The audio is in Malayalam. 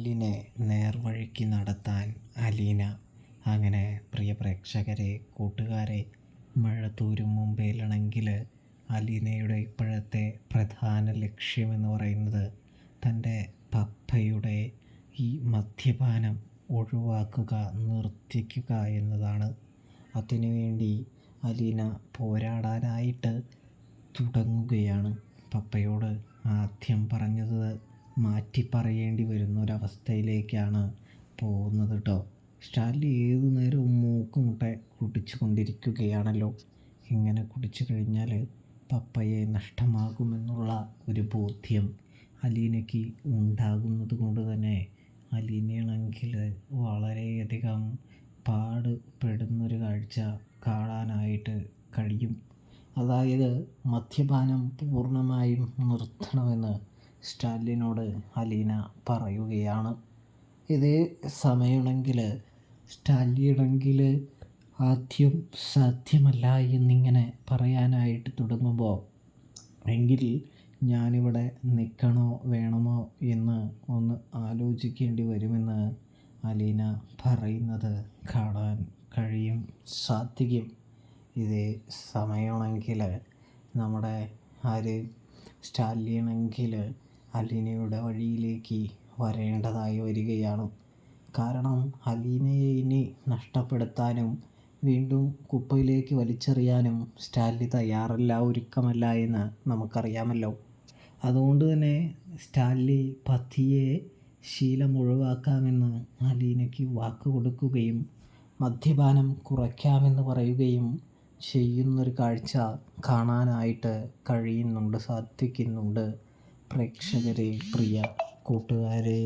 സ്റ്റാലിനെ നേർവഴിക്ക് നടത്താൻ അലീന. അങ്ങനെ പ്രിയ പ്രേക്ഷകരെ, കൂട്ടുകാരെ, മഴ തോരും മുമ്പേലാണെങ്കിൽ അലീനയുടെ ഇപ്പോഴത്തെ പ്രധാന ലക്ഷ്യമെന്ന് പറയുന്നത് തൻ്റെ പപ്പയുടെ ഈ മദ്യപാനം ഒഴിവാക്കുക, നിർത്തിക്കുക എന്നതാണ്. അതിനുവേണ്ടി അലീന പോരാടാനായിട്ട് തുടങ്ങുകയാണ്. പപ്പയോട് ആദ്യം പറഞ്ഞത് മാറ്റി പറയേണ്ടി വരുന്നൊരവസ്ഥയിലേക്കാണ് പോകുന്നത് കേട്ടോ. സ്റ്റാൻലി ഏതു നേരവും മൂക്കുമുട്ട കുടിച്ചു കൊണ്ടിരിക്കുകയാണല്ലോ. ഇങ്ങനെ കുടിച്ചു കഴിഞ്ഞാൽ പപ്പയെ നഷ്ടമാകുമെന്നുള്ള ഒരു ബോധ്യം അലീനയ്ക്ക് ഉണ്ടാകുന്നത് കൊണ്ട് തന്നെ അലീനയാണെങ്കിൽ വളരെയധികം പാടുപെടുന്നൊരു കാഴ്ച കാണാനായിട്ട് കഴിയും. അതായത് മദ്യപാനം പൂർണ്ണമായും നിർത്തണമെന്ന് സ്റ്റാലിനോട് അലീന പറയുകയാണ്. ഇതേ സമയമാണെങ്കിൽ സ്റ്റാലിനാണെങ്കിൽ ആദ്യം സാധ്യമല്ല എന്നിങ്ങനെ പറയാനായിട്ട് തുടങ്ങുമ്പോൾ, എങ്കിൽ ഞാനിവിടെ നിൽക്കണോ വേണമോ എന്ന് ഒന്ന് ആലോചിക്കേണ്ടി വരുമെന്ന് അലീന പറയുന്നത് കാണാൻ സാധിക്കും. ഇതേ സമയമാണെങ്കിൽ നമ്മുടെ സ്റ്റാലിനാണെങ്കിൽ അലീനയുടെ വഴിയിലേക്ക് വരേണ്ടതായി വരികയാണ്. കാരണം അലീനയെ ഇനി നഷ്ടപ്പെടുത്താനും വീണ്ടും കുപ്പയിലേക്ക് വലിച്ചെറിയാനും സ്റ്റാൻലി തയ്യാറല്ല, ഒരുക്കമല്ല എന്ന് നമുക്കറിയാമല്ലോ. അതുകൊണ്ട് തന്നെ സ്റ്റാൻലി പതിയെ ശീലം ഒഴിവാക്കാമെന്ന് അലീനയ്ക്ക് വാക്ക് കൊടുക്കുകയും മദ്യപാനം കുറയ്ക്കാമെന്ന് പറയുകയും ചെയ്യുന്നൊരു കാഴ്ച കാണാനായിട്ട് സാധിക്കുന്നുണ്ട്. പ്രേക്ഷകരെ, പ്രിയ കൂട്ടുകാരെ.